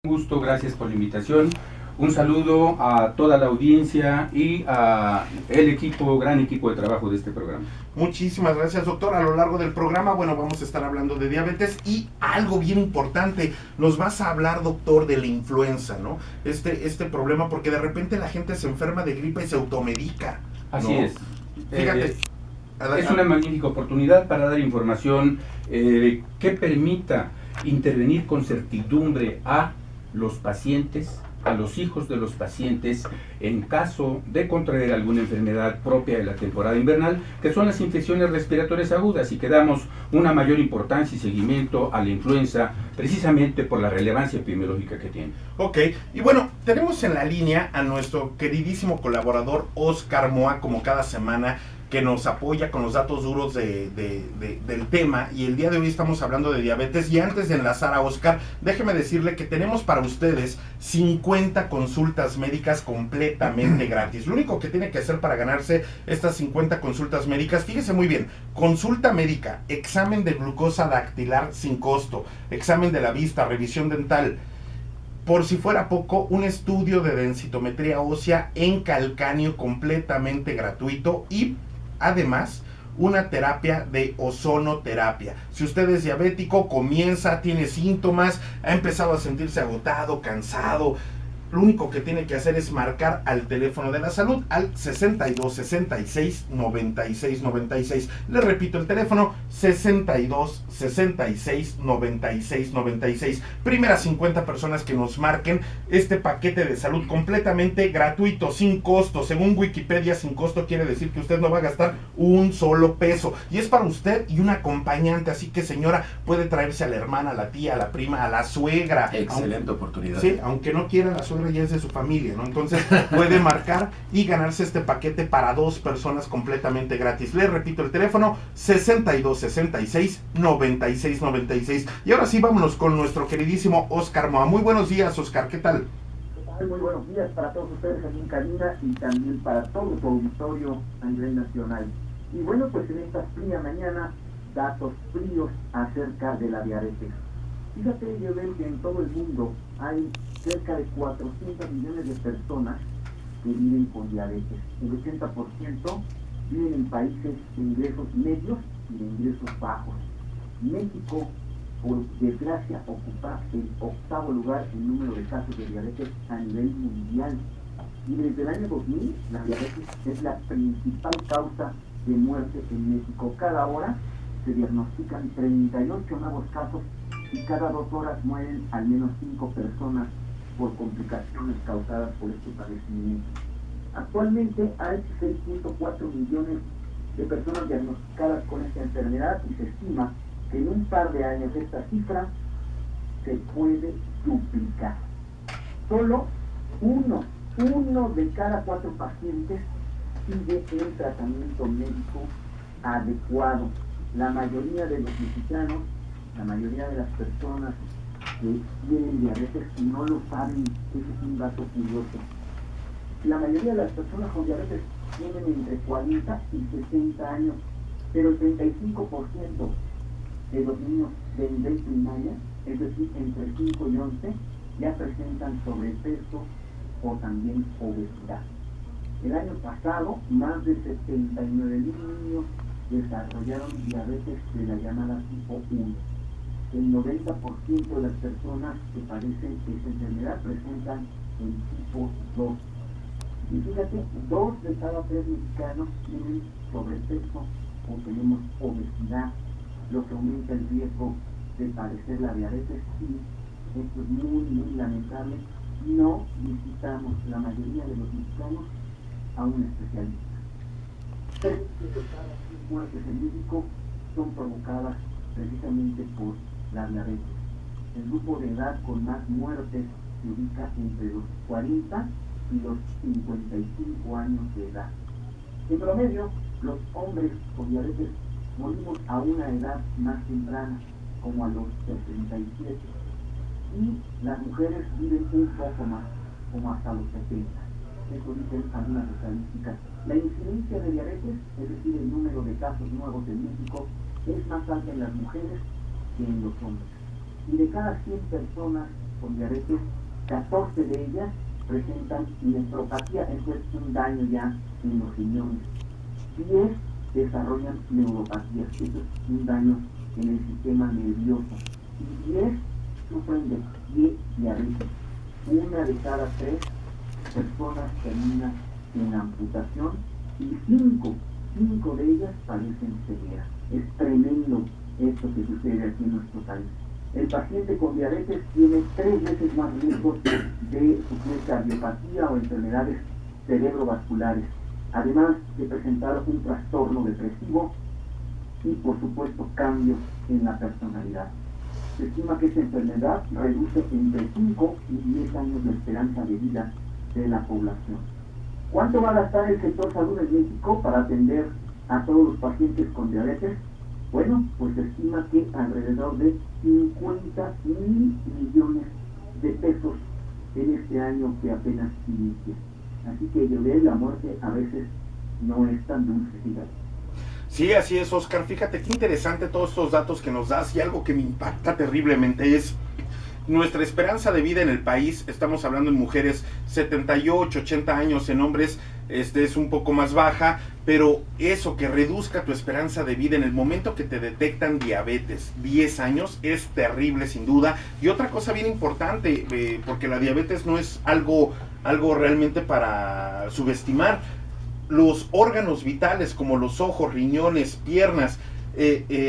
Un gusto, gracias por la invitación. Un saludo a toda la audiencia y a el equipo, gran equipo de trabajo de este programa. Muchísimas gracias, doctor. A lo largo del programa, bueno, vamos a estar hablando de diabetes y algo bien importante, nos vas a hablar, doctor, de la influenza, ¿no? Este problema, porque de repente la gente se enferma de gripe y se automedica, ¿no? Así es. Fíjate. Es una magnífica oportunidad para dar información que permita intervenir con certidumbre a los pacientes, a los hijos de los pacientes, en caso de contraer alguna enfermedad propia de la temporada invernal, que son las infecciones respiratorias agudas, y que damos una mayor importancia y seguimiento a la influenza, precisamente por la relevancia epidemiológica que tiene. Ok, y bueno, tenemos en la línea a nuestro queridísimo colaborador Oscar Moa, como cada semana, que nos apoya con los datos duros del tema, y el día de hoy estamos hablando de diabetes. Y antes de enlazar a Oscar, déjeme decirle que tenemos para ustedes 50 consultas médicas completamente gratis. Lo único que tiene que hacer para ganarse estas 50 consultas médicas, fíjese muy bien: consulta médica, examen de glucosa dactilar sin costo, examen de la vista, revisión dental, por si fuera poco, un estudio de densitometría ósea en calcáneo completamente gratuito, y además una terapia de ozonoterapia. Si usted es diabético, tiene síntomas, ha empezado a sentirse agotado, cansado, lo único que tiene que hacer es marcar al teléfono de la salud, al 62 66 96 96. Le repito el teléfono: 62 66 96 96. Primeras 50 personas que nos marquen este paquete de salud completamente gratuito, sin costo. Según Wikipedia, sin costo quiere decir que usted no va a gastar un solo peso, y es para usted y un acompañante. Así que, señora, puede traerse a la hermana, a la tía, a la prima, a la suegra. Excelente oportunidad. Sí, aunque no quiera, la suegra ya es de su familia, ¿no? Entonces puede marcar y ganarse este paquete para 2 personas completamente gratis. Les repito el teléfono: 62 66 96 96. Y ahora sí, vámonos con nuestro queridísimo Oscar Moa. Muy buenos días, Oscar, ¿qué tal? Muy buenos días para todos ustedes aquí en cabina y también para todo tu auditorio a nivel nacional. Y bueno, pues en esta fría mañana, datos fríos acerca de la diabetes. Fíjate, Joel, que en todo el mundo hay cerca de 400 millones de personas que viven con diabetes. El 80% viven en países de ingresos medios y de ingresos bajos. México, por desgracia, ocupa el 8º lugar en número de casos de diabetes a nivel mundial. Y desde el año 2000, la diabetes es la principal causa de muerte en México. Cada hora se diagnostican 38 nuevos casos y cada 2 horas mueren al menos 5 personas por complicaciones causadas por este padecimiento. Actualmente hay 6.4 millones de personas diagnosticadas con esta enfermedad, y se estima que en un par de años esta cifra se puede duplicar. Solo uno de cada 4 pacientes sigue el tratamiento médico adecuado. La mayoría de los mexicanos, la mayoría de las personas que tienen diabetes no lo saben. Ese es un dato curioso. La mayoría de las personas con diabetes tienen entre 40 y 60 años, pero el 35% de los niños de nivel primaria, es decir, entre 5 y 11, ya presentan sobrepeso o también obesidad. El año pasado, más de 79,000 niños desarrollaron diabetes de la llamada tipo 1. El 90% de las personas que padecen esta enfermedad presentan el tipo 2. Y fíjate, 2 de cada 3 mexicanos tienen sobrepeso o tenemos obesidad, lo que aumenta el riesgo de padecer la diabetes. Y esto es muy lamentable. No visitamos, la mayoría de los mexicanos, a un especialista. 3 de cada 10 muertes en México son provocadas precisamente por la diabetes. El grupo de edad con más muertes se ubica entre los 40 y los 55 años de edad. En promedio, los hombres con diabetes morimos a una edad más temprana, como a los 67, y las mujeres viven un poco más, como hasta los 70. Eso dicen algunas estadísticas. La incidencia de diabetes, es decir, el número de casos nuevos en México, es más alta en las mujeres que en los hombres. Y de cada 100 personas con diabetes, 14 de ellas presentan nefropatía, esto es un daño ya en los riñones. 10 desarrollan neuropatías, esto es un daño en el sistema nervioso. Y 10 sufren de pie diabético. 1 de cada 3 personas termina en amputación y 5 de ellas padecen ceguera. Es tremendo esto que sucede aquí en nuestro país. El paciente con diabetes tiene 3 veces más riesgos de sufrir cardiopatía o enfermedades cerebrovasculares, además de presentar un trastorno depresivo y, por supuesto, cambios en la personalidad. Se estima que esta enfermedad reduce entre 5 y 10 años la esperanza de vida de la población. ¿Cuánto va a gastar el sector salud en México para atender a todos los pacientes con diabetes? Bueno, pues se estima que alrededor de 50,000 millones de pesos en este año que apenas inicia. Así que yo veo la muerte a veces no es tan dulce, fíjate. Sí, así es, Oscar. Fíjate qué interesante todos estos datos que nos das, y algo que me impacta terriblemente es nuestra esperanza de vida en el país. Estamos hablando en mujeres 78, 80 años, en hombres es un poco más baja, pero eso que reduzca tu esperanza de vida en el momento que te detectan diabetes, 10 años, es terrible sin duda. Y otra cosa bien importante, porque la diabetes no es algo realmente para subestimar. Los órganos vitales como los ojos, riñones, piernas,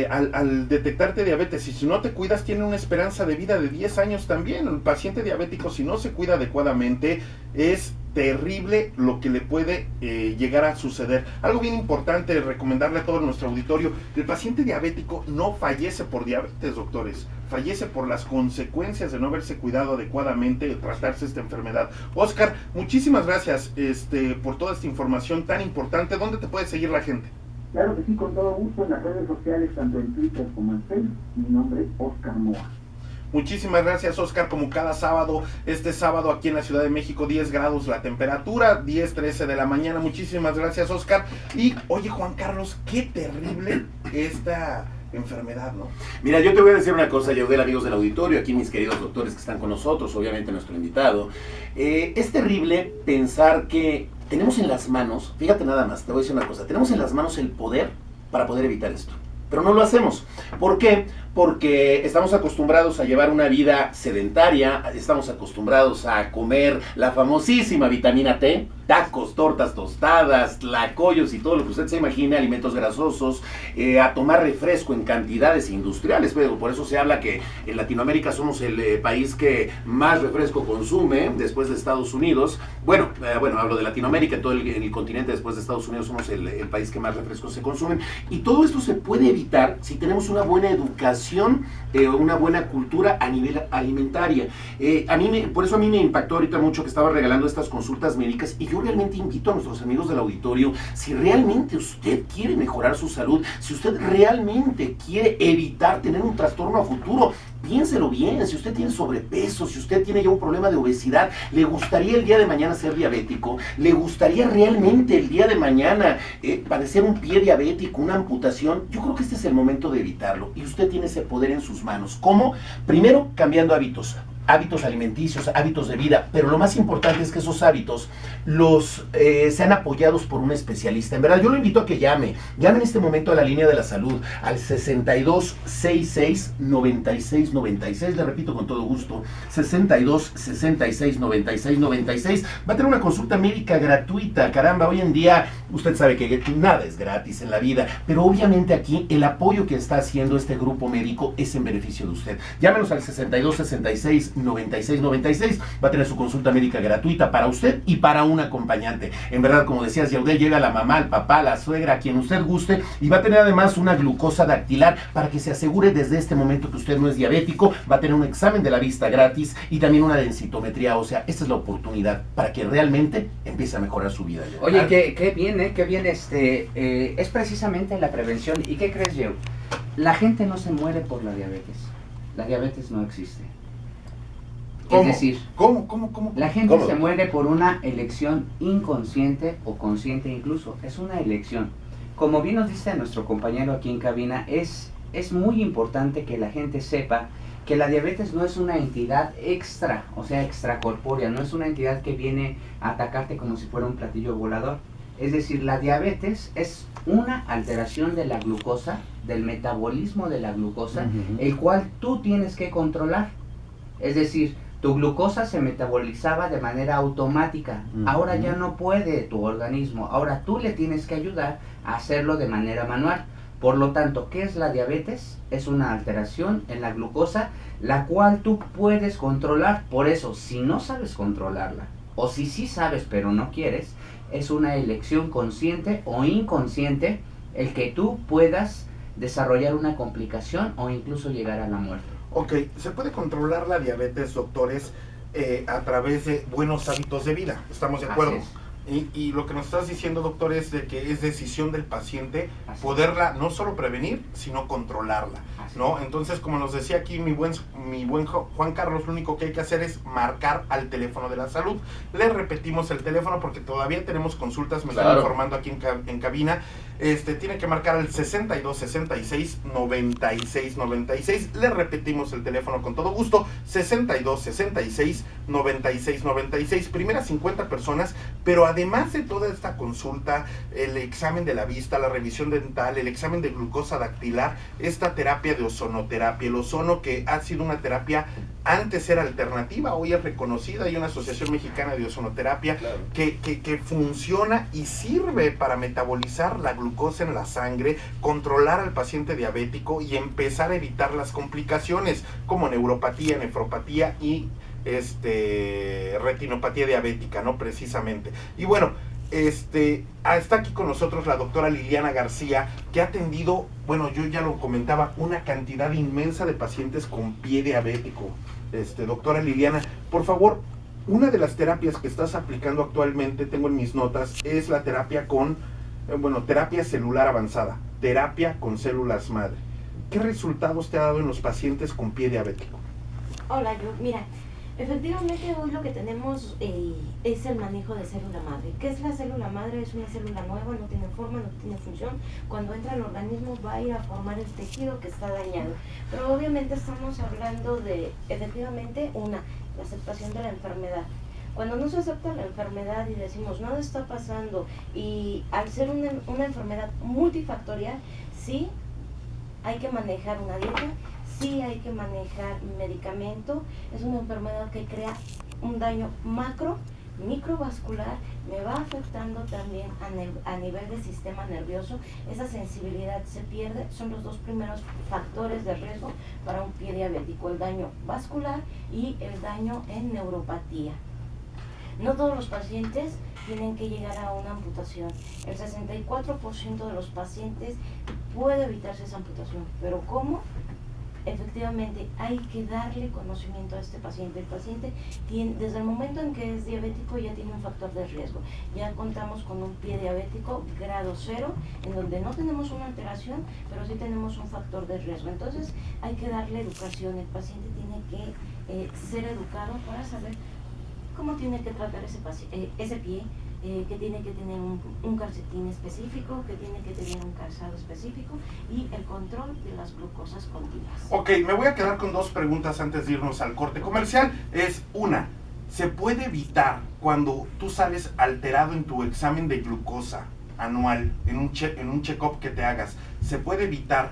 al detectarte diabetes, y si no te cuidas, tiene una esperanza de vida de 10 años también. El paciente diabético, si no se cuida adecuadamente, es terrible lo que le puede llegar a suceder. Algo bien importante, recomendarle a todo nuestro auditorio: el paciente diabético no fallece por diabetes, doctores, fallece por las consecuencias de no haberse cuidado adecuadamente, de tratarse esta enfermedad. Oscar, muchísimas gracias por toda esta información tan importante. ¿Dónde te puede seguir la gente? Claro que sí, con todo gusto en las redes sociales, tanto en Twitter como en Facebook. Mi nombre es Oscar Moa. Muchísimas gracias, Oscar. Como cada sábado, este sábado aquí en la Ciudad de México, 10 grados la temperatura, 10:13 de la mañana. Muchísimas gracias, Oscar. Y oye, Juan Carlos, qué terrible esta enfermedad, ¿no? Mira, yo te voy a decir una cosa, Yaudel, amigos del auditorio, aquí mis queridos doctores que están con nosotros, obviamente nuestro invitado. Es terrible pensar que tenemos en las manos, fíjate nada más, te voy a decir una cosa, tenemos en las manos el poder para poder evitar esto, pero no lo hacemos. ¿Por qué? Porque estamos acostumbrados a llevar una vida sedentaria, estamos acostumbrados a comer la famosísima vitamina T, tacos, tortas tostadas, tlacoyos y todo lo que usted se imagine, alimentos grasosos, a tomar refresco en cantidades industriales. Pero por eso se habla que en Latinoamérica somos el país que más refresco consume después de Estados Unidos. Bueno, hablo de Latinoamérica, en todo el continente después de Estados Unidos somos el país que más refrescos se consumen. Y todo esto se puede evitar si tenemos una buena educación, una buena cultura a nivel alimentaria. Por eso a mí me impactó ahorita mucho que estaba regalando estas consultas médicas, y yo realmente invito a nuestros amigos del auditorio, si realmente usted quiere mejorar su salud, si usted realmente quiere evitar tener un trastorno a futuro, piénselo bien. Si usted tiene sobrepeso, si usted tiene ya un problema de obesidad, le gustaría el día de mañana ser diabético, le gustaría realmente el día de mañana padecer un pie diabético, una amputación, yo creo que este es el momento de evitarlo, y usted tiene ese poder en sus manos. ¿Cómo? Primero, cambiando hábitos alimenticios, hábitos de vida, pero lo más importante es que esos hábitos sean apoyados por un especialista. En verdad, yo lo invito a que llame en este momento a la línea de la salud, al 6266-9696, le repito con todo gusto, 6266-9696, va a tener una consulta médica gratuita. Caramba, hoy en día, usted sabe que nada es gratis en la vida, pero obviamente aquí el apoyo que está haciendo este grupo médico es en beneficio de usted. Llámenos al 6266-9696, va a tener su consulta médica gratuita para usted y para un acompañante. En verdad, como decías, Yaudel, llega la mamá, el papá, la suegra, a quien usted guste, y va a tener además una glucosa dactilar para que se asegure desde este momento que usted no es diabético. Va a tener un examen de la vista gratis y también una densitometría ósea. Esta es la oportunidad para que realmente empiece a mejorar su vida. Oye, qué bien, es precisamente la prevención. ¿Y qué crees, Yeu? La gente no se muere por la diabetes. La diabetes no existe. ¿Cómo? Es decir, ¿Cómo? la gente se muere por una elección inconsciente o consciente incluso. Es una elección. Como bien nos dice nuestro compañero aquí en cabina, es muy importante que la gente sepa que la diabetes no es una entidad extra, o sea, extracorpórea, no es una entidad que viene a atacarte como si fuera un platillo volador. Es decir, la diabetes es una alteración de la glucosa, del metabolismo de la glucosa, el cual tú tienes que controlar. Es decir, tu glucosa se metabolizaba de manera automática, ahora ya no puede tu organismo, ahora tú le tienes que ayudar a hacerlo de manera manual. Por lo tanto, ¿qué es la diabetes? Es una alteración en la glucosa, la cual tú puedes controlar. Por eso, si no sabes controlarla, o si sí sabes pero no quieres, es una elección consciente o inconsciente el que tú puedas desarrollar una complicación o incluso llegar a la muerte. Ok, ¿se puede controlar la diabetes, doctores, a través de buenos hábitos de vida? ¿Estamos de acuerdo? Así es. Y lo que nos estás diciendo, doctor, es de que es decisión del paciente Así poderla no solo prevenir, sino controlarla, Así ¿no? es. Entonces, como nos decía aquí mi buen Juan Carlos, lo único que hay que hacer es marcar al teléfono de la salud. Le repetimos el teléfono porque todavía tenemos consultas, me están informando aquí en cabina. Tiene que marcar al 62 66 96 96. Le repetimos el teléfono con todo gusto, 62 66 96 96. Primeras 50 personas, pero además de toda esta consulta, el examen de la vista, la revisión dental, el examen de glucosa dactilar, esta terapia de ozonoterapia, el ozono que ha sido una terapia, antes era alternativa, hoy es reconocida, hay una asociación mexicana de ozonoterapia que funciona y sirve para metabolizar la glucosa en la sangre, controlar al paciente diabético y empezar a evitar las complicaciones como neuropatía, nefropatía y retinopatía diabética, ¿no? Precisamente. Y bueno, está aquí con nosotros la doctora Liliana García, que ha atendido, bueno, yo ya lo comentaba, una cantidad inmensa de pacientes con pie diabético. Doctora Liliana, por favor, una de las terapias que estás aplicando actualmente, tengo en mis notas, es la terapia con, terapia celular avanzada, terapia con células madre. ¿Qué resultados te ha dado en los pacientes con pie diabético? Hola, mira, efectivamente hoy lo que tenemos es el manejo de célula madre. ¿Qué es la célula madre? Es una célula nueva, no tiene forma, no tiene función. Cuando entra al organismo va a ir a formar el tejido que está dañado. Pero obviamente estamos hablando de, efectivamente, la aceptación de la enfermedad. Cuando no se acepta la enfermedad y decimos nada está pasando, y al ser una enfermedad multifactorial, sí hay que manejar una dieta, sí hay que manejar medicamento. Es una enfermedad que crea un daño microvascular, me va afectando también a nivel del sistema nervioso. Esa sensibilidad se pierde, son los dos primeros factores de riesgo para un pie diabético, el daño vascular y el daño en neuropatía. No todos los pacientes tienen que llegar a una amputación. El 64% de los pacientes puede evitarse esa amputación, pero ¿cómo? Efectivamente, hay que darle conocimiento a este paciente. El paciente tiene, desde el momento en que es diabético, ya tiene un factor de riesgo. Ya contamos con un pie diabético grado 0, en donde no tenemos una alteración, pero sí tenemos un factor de riesgo. Entonces, hay que darle educación. El paciente tiene que ser educado para saber cómo tiene que tratar ese pie, que tiene que tener un calcetín específico, que tiene que tener un calzado específico y el control de las glucosas continuas. Ok, me voy a quedar con dos preguntas antes de irnos al corte comercial. Una, ¿se puede evitar cuando tú sales alterado en tu examen de glucosa anual, en un check-up que te hagas, se puede evitar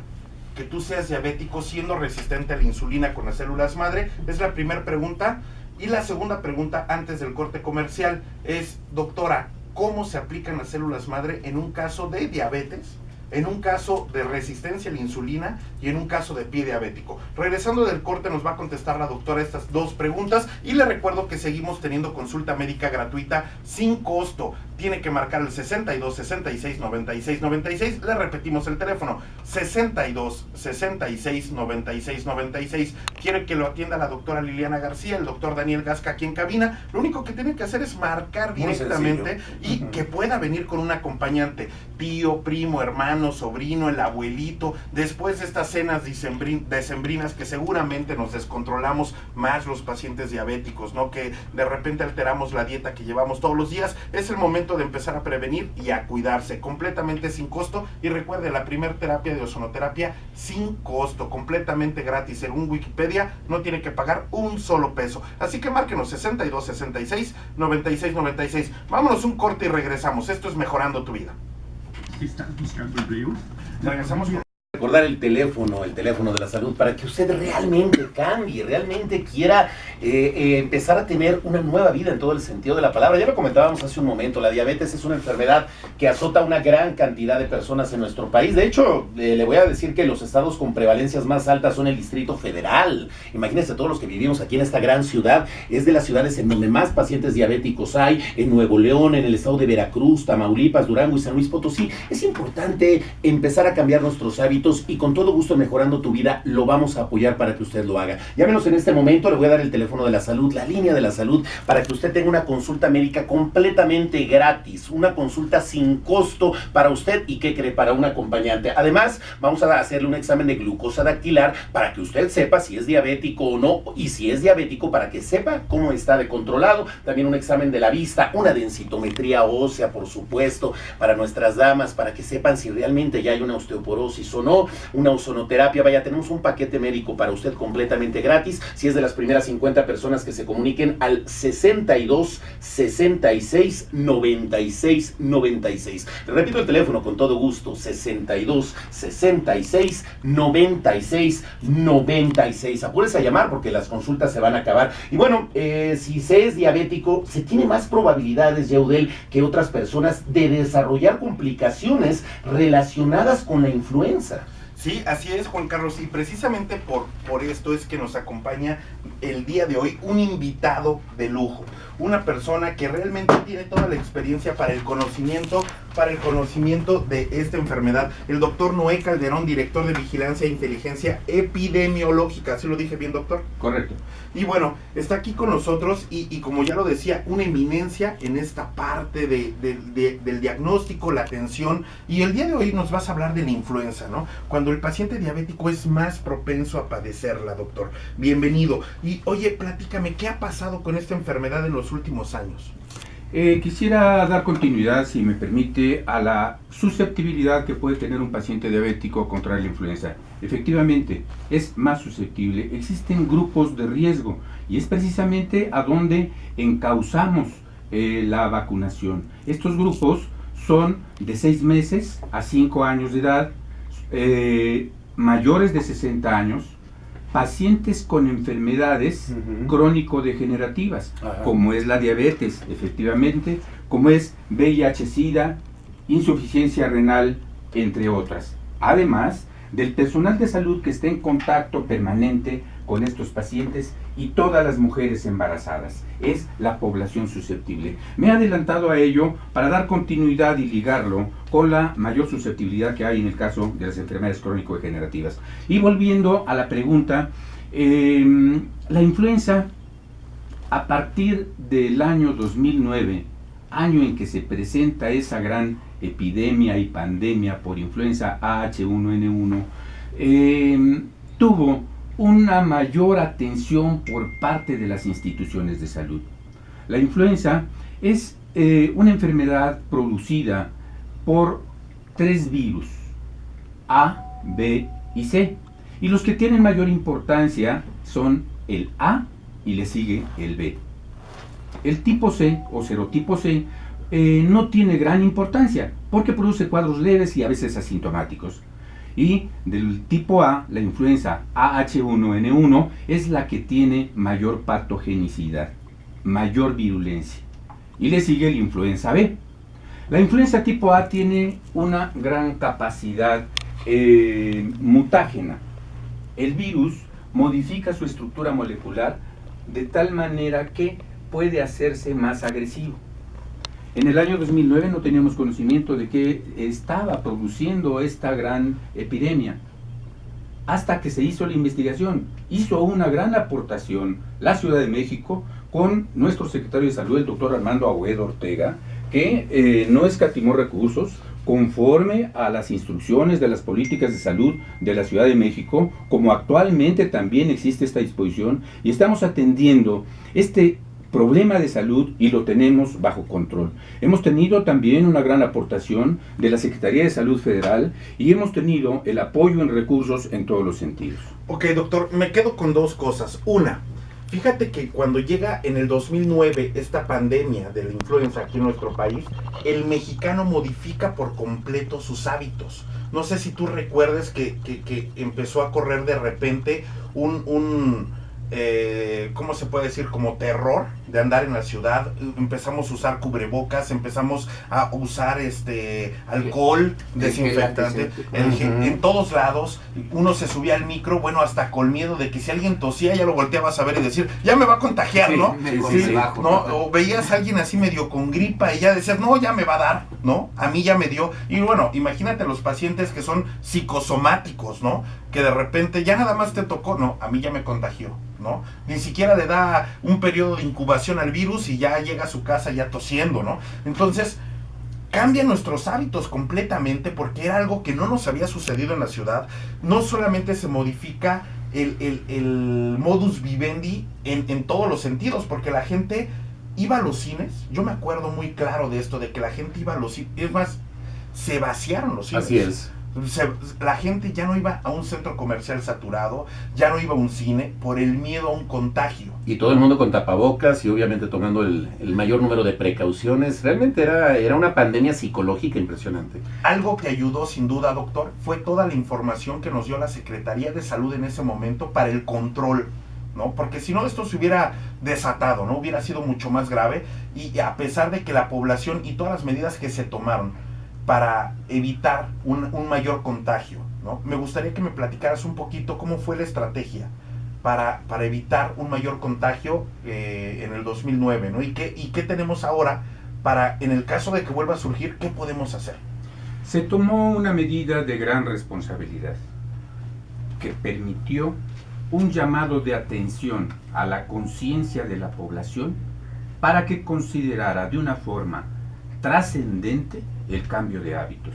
que tú seas diabético siendo resistente a la insulina con las células madre? Es la primera pregunta. Y la segunda pregunta antes del corte comercial es, doctora, ¿cómo se aplican las células madre en un caso de diabetes, en un caso de resistencia a la insulina y en un caso de pie diabético? Regresando del corte nos va a contestar la doctora estas dos preguntas y le recuerdo que seguimos teniendo consulta médica gratuita sin costo. Tiene que marcar el 62 66 96 96. Le repetimos el teléfono, 62 66 96 96. Quiere que lo atienda la doctora Liliana García, el doctor Daniel Gasca aquí en cabina. Lo único que tiene que hacer es marcar directamente y que pueda venir con un acompañante, tío, primo, hermano, sobrino, el abuelito. Después de estas cenas decembrinas que seguramente nos descontrolamos más los pacientes diabéticos, ¿no? Que de repente alteramos la dieta que llevamos todos los días. Es el momento momento de empezar a prevenir y a cuidarse, completamente sin costo. Y recuerde, la primera terapia de ozonoterapia sin costo, completamente gratis. Según Wikipedia, no tiene que pagar un solo peso. Así que márquenos 62 66 96 96. Vámonos un corte y regresamos. Esto es Mejorando tu Vida. ¿Estás buscando empleo? Regresamos con... Recordar el teléfono de la salud, para que usted realmente cambie, realmente quiera empezar a tener una nueva vida en todo el sentido de la palabra. Ya lo comentábamos hace un momento, la diabetes es una enfermedad que azota a una gran cantidad de personas en nuestro país. De hecho, le voy a decir que los estados con prevalencias más altas son el Distrito Federal. Imagínense todos los que vivimos aquí en esta gran ciudad. Es de las ciudades en donde más pacientes diabéticos hay, en Nuevo León, en el estado de Veracruz, Tamaulipas, Durango y San Luis Potosí. Es importante empezar a cambiar nuestros hábitos y con todo gusto Mejorando tu Vida lo vamos a apoyar para que usted lo haga. Llámenos en este momento, le voy a dar el teléfono de la salud, la línea de la salud, para que usted tenga una consulta médica completamente gratis, una consulta sin costo para usted y ¿qué cree? Para un acompañante. Además, vamos a hacerle un examen de glucosa dactilar para que usted sepa si es diabético o no, y si es diabético para que sepa cómo está de controlado. También un examen de la vista, una densitometría ósea, por supuesto, para nuestras damas, para que sepan si realmente ya hay una osteoporosis o no. Una ozonoterapia, vaya, tenemos un paquete médico para usted completamente gratis, si es de las primeras 50 personas que se comuniquen al 62 66 96 96. Le repito el teléfono con todo gusto, 62 66 96 96. Apúrese a llamar porque las consultas se van a acabar. Y bueno, si se es diabético, se tiene más probabilidades, Yaudel, que otras personas de desarrollar complicaciones relacionadas con la influenza. Sí, así es, Juan Carlos, y precisamente por esto es que nos acompaña el día de hoy un invitado de lujo, una persona que realmente tiene toda la experiencia para el conocimiento de esta enfermedad, el doctor Noé Calderón, director de Vigilancia e Inteligencia Epidemiológica. ¿Sí lo dije bien, doctor? Correcto. Y bueno, está aquí con nosotros y como ya lo decía, una eminencia en esta parte del diagnóstico, la atención, y el día de hoy nos vas a hablar de la influenza, ¿no? Cuando el paciente diabético es más propenso a padecerla, doctor. Bienvenido. Y oye, platícame, ¿qué ha pasado con esta enfermedad en los últimos años? Quisiera dar continuidad, si me permite, a la susceptibilidad que puede tener un paciente diabético contra la influenza. Efectivamente, es más susceptible. Existen grupos de riesgo y es precisamente a donde encauzamos la vacunación. Estos grupos son de 6 meses a 5 años de edad, mayores de 60 años, pacientes con enfermedades crónico-degenerativas, como es la diabetes, efectivamente, como es VIH-Sida, insuficiencia renal, entre otras. Además del personal de salud que esté en contacto permanente con estos pacientes y todas las mujeres embarazadas. Es la población susceptible. Me he adelantado a ello para dar continuidad y ligarlo con la mayor susceptibilidad que hay en el caso de las enfermedades crónico-degenerativas. Y volviendo a la pregunta, la influenza, a partir del año 2009, año en que se presenta esa gran epidemia y pandemia por influenza H1N1, tuvo una mayor atención por parte de las instituciones de salud. La influenza es una enfermedad producida por 3 virus, A, B y C. Y los que tienen mayor importancia son el A y le sigue el B. El tipo C o serotipo C no tiene gran importancia porque produce cuadros leves y a veces asintomáticos. Y del tipo A, la influenza AH1N1 es la que tiene mayor patogenicidad, mayor virulencia. Y le sigue la influenza B. La influenza tipo A tiene una gran capacidad mutágena. El virus modifica su estructura molecular de tal manera que puede hacerse más agresivo. En el año 2009 no teníamos conocimiento de que estaba produciendo esta gran epidemia, hasta que se hizo la investigación. Hizo una gran aportación la Ciudad de México con nuestro secretario de Salud, el doctor Armando Agüedo Ortega, que no escatimó recursos conforme a las instrucciones de las políticas de salud de la Ciudad de México, como actualmente también existe esta disposición, y estamos atendiendo este problema de salud y lo tenemos bajo control. Hemos tenido también una gran aportación de la Secretaría de Salud Federal y hemos tenido el apoyo en recursos en todos los sentidos. Ok, doctor, me quedo con dos cosas. Una, fíjate que cuando llega en el 2009 esta pandemia de la influenza aquí en nuestro país, el mexicano modifica por completo sus hábitos. No sé si tú recuerdes que empezó a correr de repente ¿cómo se puede decir? Como terror de andar en la ciudad. Empezamos a usar cubrebocas, empezamos a usar alcohol, desinfectante, en todos lados. Uno se subía al micro, bueno, hasta con miedo de que si alguien tosía ya lo volteabas a ver y decir, ya me va a contagiar, Sí, ¿no? sí, ¿no? O veías a alguien así medio con gripa y ya decías, no, ya me va a dar, ¿no? A mí ya me dio. Y bueno, imagínate los pacientes que son psicosomáticos, ¿no? Que de repente ya nada más te tocó, no, a mí ya me contagió, ¿no? Ni siquiera le da un periodo de incubación al virus y ya llega a su casa ya tosiendo, ¿no? Entonces, cambian nuestros hábitos completamente porque era algo que no nos había sucedido en la ciudad. No solamente se modifica el modus vivendi en todos los sentidos, porque la gente iba a los cines. Yo me acuerdo muy claro de esto, de que la gente iba a los cines. Es más, se vaciaron los cines. Así es. La gente ya no iba a un centro comercial saturado, ya no iba a un cine por el miedo a un contagio. Y todo el mundo con tapabocas y obviamente tomando el mayor número de precauciones. Realmente era una pandemia psicológica impresionante. Algo que ayudó sin duda, doctor, fue toda la información que nos dio la Secretaría de Salud en ese momento para el control, ¿no? Porque si no, esto se hubiera desatado, ¿no? Hubiera sido mucho más grave, y a pesar de que la población y todas las medidas que se tomaron para evitar un mayor contagio, ¿no? Me gustaría que me platicaras un poquito cómo fue la estrategia para evitar un mayor contagio en el 2009, ¿no? Y qué tenemos ahora para, en el caso de que vuelva a surgir, ¿qué podemos hacer? Se tomó una medida de gran responsabilidad que permitió un llamado de atención a la conciencia de la población para que considerara de una forma trascendente el cambio de hábitos.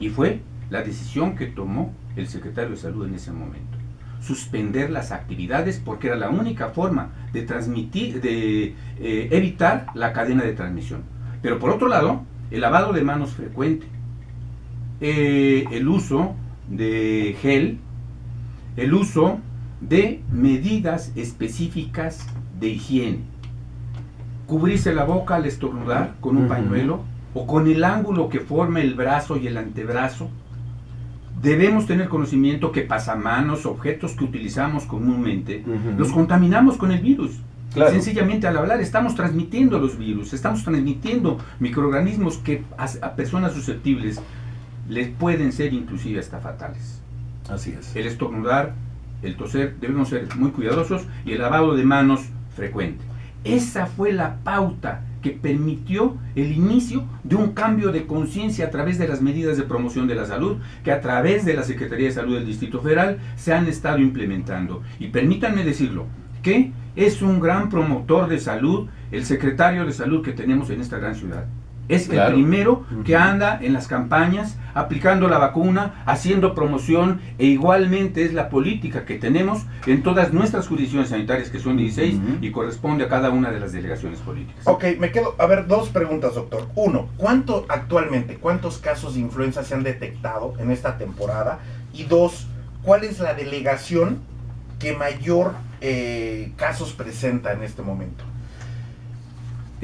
Y fue la decisión que tomó el secretario de Salud en ese momento. Suspender las actividades porque era la única forma de transmitir, evitar la cadena de transmisión. Pero por otro lado, el lavado de manos frecuente, el uso de gel, el uso de medidas específicas de higiene. Cubrirse la boca al estornudar con un pañuelo o con el ángulo que forma el brazo y el antebrazo. Debemos tener conocimiento que pasamanos, objetos que utilizamos comúnmente, los contaminamos con el virus. Claro. Sencillamente al hablar estamos transmitiendo los virus, estamos transmitiendo microorganismos que a personas susceptibles les pueden ser inclusive hasta fatales. Así es. El estornudar, el toser, debemos ser muy cuidadosos, y el lavado de manos frecuente. Esa fue la pauta que permitió el inicio de un cambio de conciencia a través de las medidas de promoción de la salud que a través de la Secretaría de Salud del Distrito Federal se han estado implementando. Y permítanme decirlo, que es un gran promotor de salud el secretario de Salud que tenemos en esta gran ciudad. Es el primero que anda en las campañas, aplicando la vacuna, haciendo promoción, e igualmente es la política que tenemos en todas nuestras jurisdicciones sanitarias, que son 16, y corresponde a cada una de las delegaciones políticas. Ok, me quedo, a ver, dos preguntas, doctor. Uno, ¿cuántos casos de influenza se han detectado en esta temporada? Y dos, ¿cuál es la delegación que mayor casos presenta en este momento?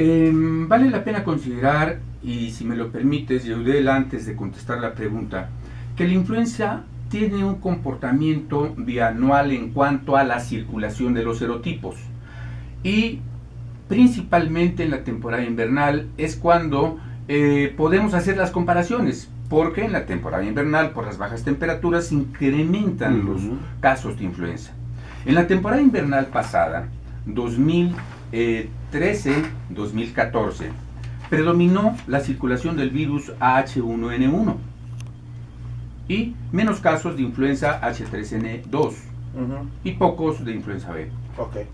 Vale la pena considerar, y si me lo permites, Yeudel, antes de contestar la pregunta, que la influenza tiene un comportamiento bianual en cuanto a la circulación de los serotipos, y principalmente en la temporada invernal es cuando podemos hacer las comparaciones, porque en la temporada invernal, por las bajas temperaturas, se incrementan los casos de influenza. En la temporada invernal pasada, 2013-2014, predominó la circulación del virus H1N1 y menos casos de influenza H3N2 y pocos de influenza B. Okay.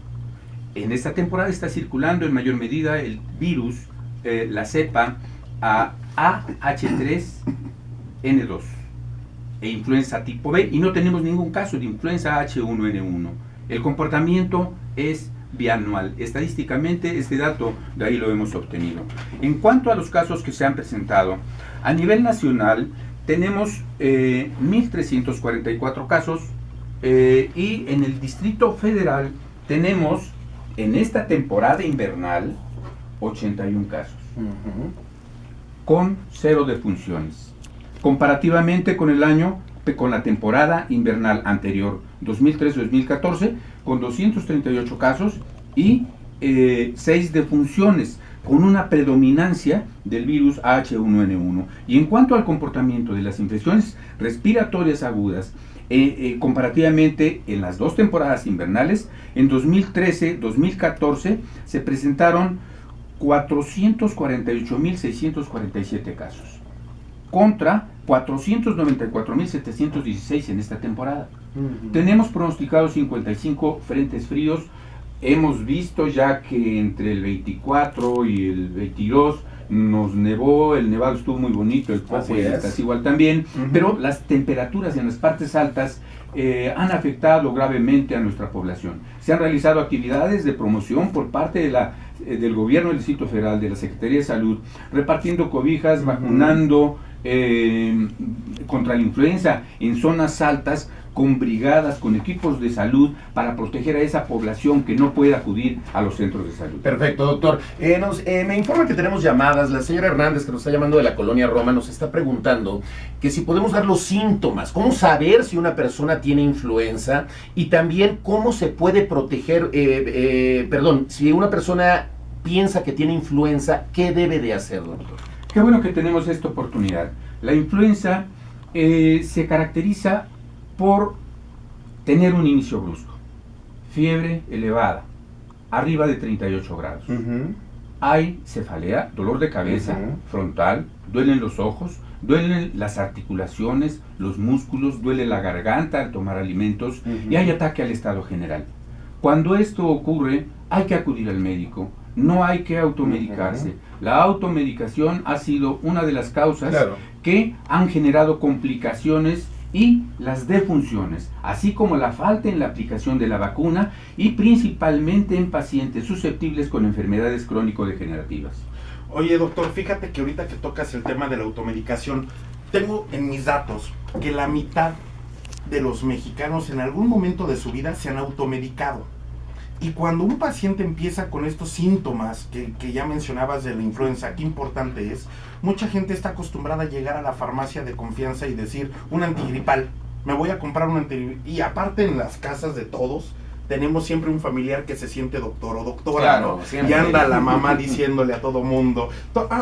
En esta temporada está circulando en mayor medida el virus, la cepa AH3N2 e influenza tipo B, y no tenemos ningún caso de influenza H1N1. El comportamiento es bianual. Estadísticamente este dato de ahí lo hemos obtenido. En cuanto a los casos que se han presentado, a nivel nacional tenemos 1.344 casos y en el Distrito Federal tenemos en esta temporada invernal 81 casos, con 0 defunciones. Comparativamente con el año, con la temporada invernal anterior, 2013-2014, con 238 casos y 6 defunciones, con una predominancia del virus H1N1. Y en cuanto al comportamiento de las infecciones respiratorias agudas, comparativamente en las 2 temporadas invernales, en 2013-2014 se presentaron 448.647 casos, contra 494.716 en esta temporada. Tenemos pronosticados 55 frentes fríos. Hemos visto ya que entre el 24 y el 22 nos nevó, el nevado estuvo muy bonito, el Popo casi igual también, pero las temperaturas en las partes altas han afectado gravemente a nuestra población. Se han realizado actividades de promoción por parte de del gobierno del Distrito Federal, de la Secretaría de Salud, repartiendo cobijas, vacunando contra la influenza en zonas altas, con brigadas, con equipos de salud para proteger a esa población que no puede acudir a los centros de salud. Perfecto, doctor. Me informa que tenemos llamadas. La señora Hernández, que nos está llamando de la colonia Roma, nos está preguntando que si podemos dar los síntomas, cómo saber si una persona tiene influenza y también cómo se puede proteger, si una persona piensa que tiene influenza, ¿qué debe de hacer, doctor? Qué bueno que tenemos esta oportunidad. La influenza se caracteriza por tener un inicio brusco, fiebre elevada, arriba de 38 grados. Hay cefalea, dolor de cabeza frontal, duelen los ojos, duelen las articulaciones, los músculos, duele la garganta al tomar alimentos y hay ataque al estado general. Cuando esto ocurre, hay que acudir al médico. No hay que automedicarse. La automedicación ha sido una de las causas que han generado complicaciones y las defunciones, así como la falta en la aplicación de la vacuna y principalmente en pacientes susceptibles con enfermedades crónico-degenerativas. Oye, doctor, fíjate que ahorita que tocas el tema de la automedicación, tengo en mis datos que la mitad de los mexicanos en algún momento de su vida se han automedicado. Y cuando un paciente empieza con estos síntomas que ya mencionabas de la influenza, qué importante es, mucha gente está acostumbrada a llegar a la farmacia de confianza y decir, un antigripal, me voy a comprar un antigripal. Y aparte en las casas de todos, tenemos siempre un familiar que se siente doctor o doctora, ¿no? Y anda la mamá diciéndole a todo mundo,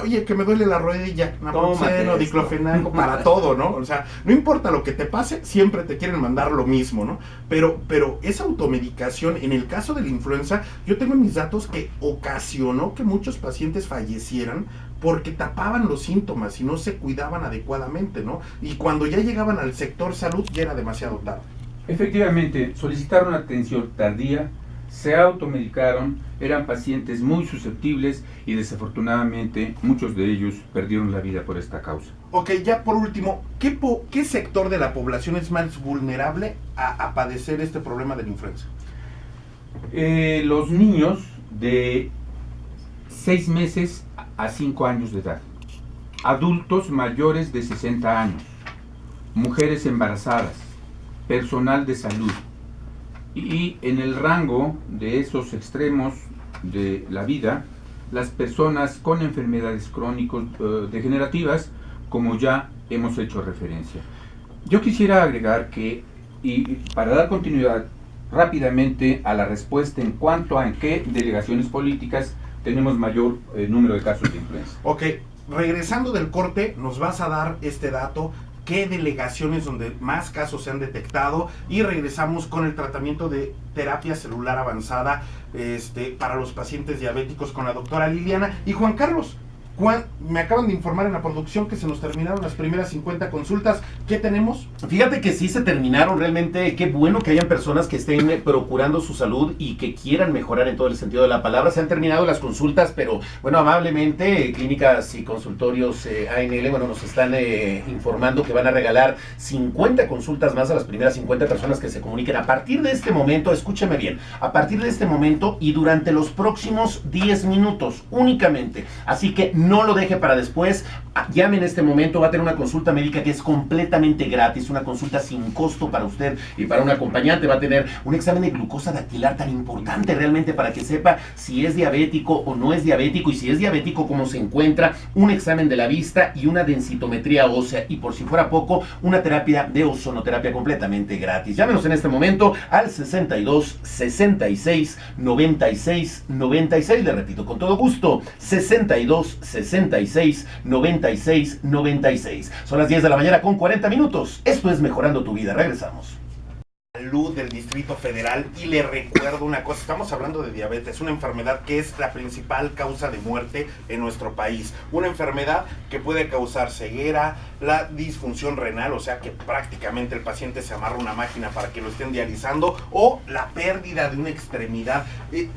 oye, que me duele la rodilla, naproxeno, diclofenaco, para todo, ¿no? O sea, no importa lo que te pase, siempre te quieren mandar lo mismo, ¿no? Pero esa automedicación, en el caso de la influenza, yo tengo en mis datos que ocasionó que muchos pacientes fallecieran porque tapaban los síntomas y no se cuidaban adecuadamente, ¿no? Y cuando ya llegaban al sector salud, ya era demasiado tarde. Efectivamente, solicitaron atención tardía, se automedicaron, eran pacientes muy susceptibles y desafortunadamente muchos de ellos perdieron la vida por esta causa. Ok, ya por último, ¿qué sector de la población es más vulnerable a padecer este problema de la influenza? Los niños de 6 meses a 5 años de edad, adultos mayores de 60 años, mujeres embarazadas, personal de salud, y en el rango de esos extremos de la vida, las personas con enfermedades crónico-degenerativas, como ya hemos hecho referencia. Yo quisiera agregar que, y para dar continuidad rápidamente a la respuesta en cuanto a en qué delegaciones políticas tenemos mayor número de casos de influenza. Ok, regresando del corte, nos vas a dar este dato, qué delegaciones donde más casos se han detectado, y regresamos con el tratamiento de terapia celular avanzada para los pacientes diabéticos con la doctora Liliana. Y Juan Carlos, Me acaban de informar en la producción que se nos terminaron las primeras 50 consultas. ¿Qué tenemos? Fíjate que sí se terminaron, realmente qué bueno que hayan personas que estén procurando su salud y que quieran mejorar en todo el sentido de la palabra. Se han terminado las consultas, pero bueno, amablemente clínicas y consultorios ANL, bueno, nos están informando que van a regalar 50 consultas más a las primeras 50 personas que se comuniquen a partir de este momento. Escúcheme bien, a partir de este momento y durante los próximos 10 minutos únicamente, así que no lo deje para después. Llame en este momento, va a tener una consulta médica que es completamente gratis, una consulta sin costo para usted y para un acompañante. Va a tener un examen de glucosa dactilar tan importante realmente para que sepa si es diabético o no es diabético, y si es diabético cómo se encuentra, un examen de la vista y una densitometría ósea, y por si fuera poco, una terapia de ozonoterapia completamente gratis. Llámenos en este momento al 62 66 96 96, le repito con todo gusto, 62 66 96 96. Son las 10 de la mañana con 40 minutos. Esto es Mejorando tu Vida. Regresamos. Salud del Distrito Federal, y le recuerdo una cosa, estamos hablando de diabetes, una enfermedad que es la principal causa de muerte en nuestro país, una enfermedad que puede causar ceguera, la disfunción renal, o sea que prácticamente el paciente se amarra una máquina para que lo estén dializando, o la pérdida de una extremidad.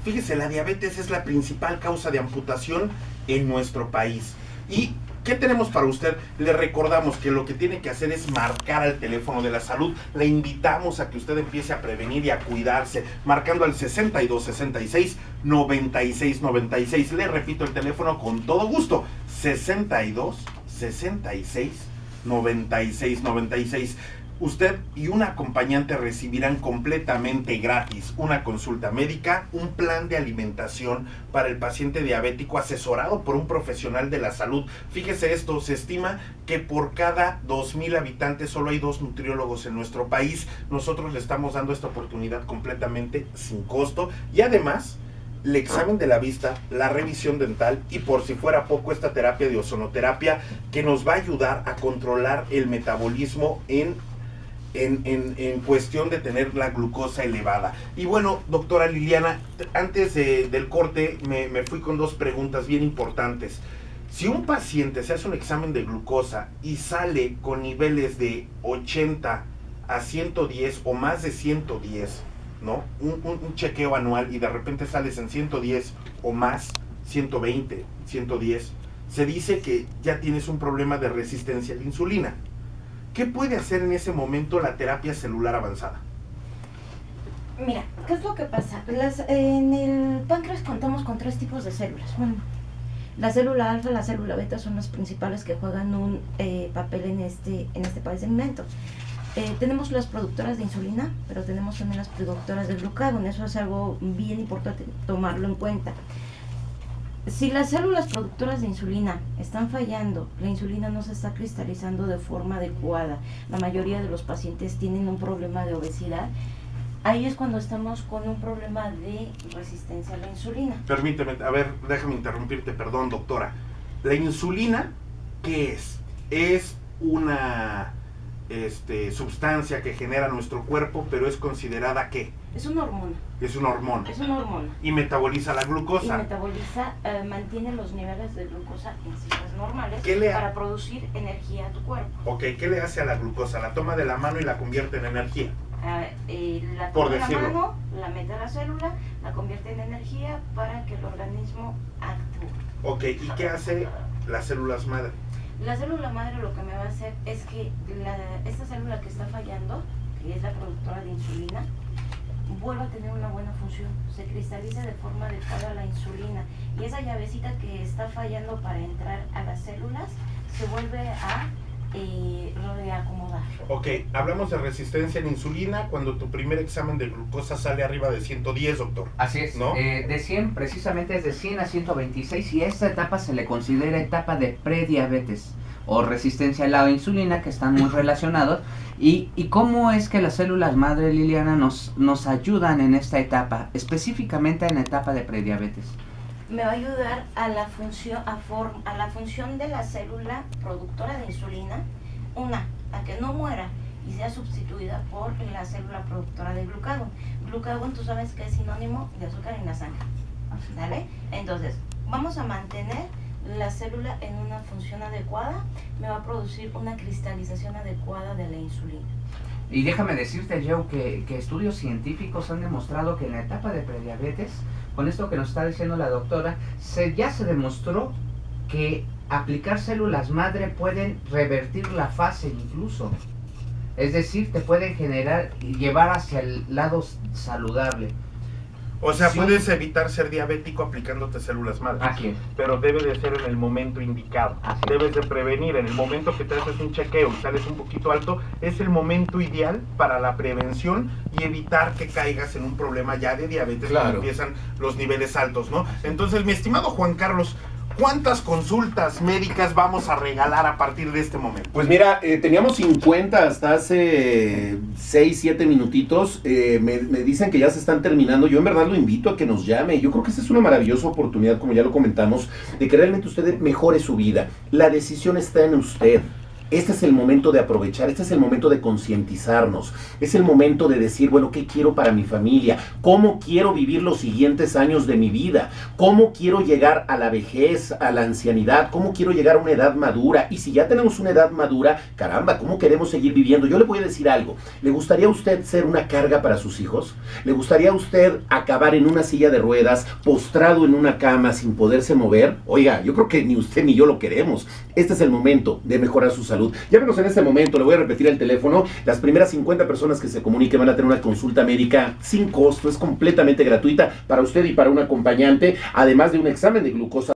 Fíjese, la diabetes es la principal causa de amputación en nuestro país. ¿Y qué tenemos para usted? Le recordamos que lo que tiene que hacer es marcar al teléfono de la salud. Le invitamos a que usted empiece a prevenir y a cuidarse, marcando al 62 66 96 96. Le repito el teléfono con todo gusto, 62 66 96 96. Usted y un acompañante recibirán completamente gratis una consulta médica, un plan de alimentación para el paciente diabético asesorado por un profesional de la salud. Fíjese esto, se estima que por cada 2,000 habitantes solo hay 2 nutriólogos en nuestro país. Nosotros le estamos dando esta oportunidad completamente sin costo, y además el examen de la vista, la revisión dental y, por si fuera poco, esta terapia de ozonoterapia que nos va a ayudar a controlar el metabolismo en cuestión de tener la glucosa elevada. Y bueno, doctora Liliana, antes del corte me fui con 2 preguntas bien importantes. Si un paciente se hace un examen de glucosa y sale con niveles de 80 a 110 o más de 110, ¿no? Un chequeo anual, y de repente sales en 110 o más, 120, 110, se dice que ya tienes un problema de resistencia a la insulina. ¿Qué puede hacer en ese momento la terapia celular avanzada? Mira, ¿qué es lo que pasa? En el páncreas contamos con 3 tipos de células. Bueno, la célula alfa y la célula beta son las principales que juegan un papel en este padecimiento. Tenemos las productoras de insulina, pero tenemos también las productoras de glucagón. Eso es algo bien importante tomarlo en cuenta. Si las células productoras de insulina están fallando, la insulina no se está cristalizando de forma adecuada, la mayoría de los pacientes tienen un problema de obesidad, ahí es cuando estamos con un problema de resistencia a la insulina. Permíteme, a ver, déjame interrumpirte, perdón, doctora. ¿La insulina qué es? Es una sustancia que genera nuestro cuerpo, pero es considerada ¿qué? Es una hormona. Es una hormona. Es una hormona. Y metaboliza la glucosa. Y metaboliza, mantiene los niveles de glucosa en cifras normales para producir energía a tu cuerpo. Ok, ¿qué le hace a la glucosa? La toma de la mano y la convierte en energía. La toma de la mano, la mete a la célula, la convierte en energía para que el organismo actúe. Ok, ¿y qué hace las células madre? La célula madre lo que me va a hacer es que esta célula que está fallando, que es la productora de insulina, vuelva a tener una buena función, se cristaliza de forma adecuada la insulina, y esa llavecita que está fallando para entrar a las células se vuelve a reacomodar. Ok, hablamos de resistencia a la insulina cuando tu primer examen de glucosa sale arriba de 110, doctor. Así es, ¿no? De 100, precisamente es de 100 a 126, y esta etapa se le considera etapa de prediabetes o resistencia a la insulina, que están muy relacionados. ¿Y cómo es que las células madre, Liliana, nos ayudan en esta etapa, específicamente en la etapa de prediabetes? Me va a ayudar a la función de la célula productora de insulina, a que no muera y sea sustituida por la célula productora de glucagón. Glucagón, tú sabes que es sinónimo de azúcar en la sangre, ¿vale? Entonces, vamos a mantener la célula en una función adecuada me va a producir una cristalización adecuada de la insulina. Y déjame decirte, Joe, que estudios científicos han demostrado que en la etapa de prediabetes, con esto que nos está diciendo la doctora, ya se demostró que aplicar células madre pueden revertir la fase incluso. Es decir, te pueden generar y llevar hacia el lado saludable. O sea, Sí. puedes evitar ser diabético aplicándote células madres. Así es. Pero debe de ser en el momento indicado. Así es. Debes de prevenir. En el momento que te haces un chequeo y sales un poquito alto, es el momento ideal para la prevención y evitar que caigas en un problema ya de diabetes Claro. cuando empiezan los niveles altos, ¿no? Entonces, mi estimado Juan Carlos, ¿cuántas consultas médicas vamos a regalar a partir de este momento? Pues mira, teníamos 50 hasta hace 6, 7 minutitos. Me dicen que ya se están terminando. Yo en verdad lo invito a que nos llame. Yo creo que esta es una maravillosa oportunidad, como ya lo comentamos, de que realmente usted mejore su vida. La decisión está en usted. Este es el momento de aprovechar, este es el momento de concientizarnos, es el momento de decir, bueno, ¿qué quiero para mi familia? ¿Cómo quiero vivir los siguientes años de mi vida? ¿Cómo quiero llegar a la vejez, a la ancianidad? ¿Cómo quiero llegar a una edad madura? Y si ya tenemos una edad madura, caramba, ¿cómo queremos seguir viviendo? Yo le voy a decir algo, ¿le gustaría a usted ser una carga para sus hijos? ¿Le gustaría a usted acabar en una silla de ruedas, postrado en una cama sin poderse mover? Oiga, yo creo que ni usted ni yo lo queremos. Este es el momento de mejorar su salud. Llámenos en este momento, le voy a repetir el teléfono. Las primeras 50 personas que se comuniquen van a tener una consulta médica sin costo, es completamente gratuita para usted y para un acompañante, además de un examen de glucosa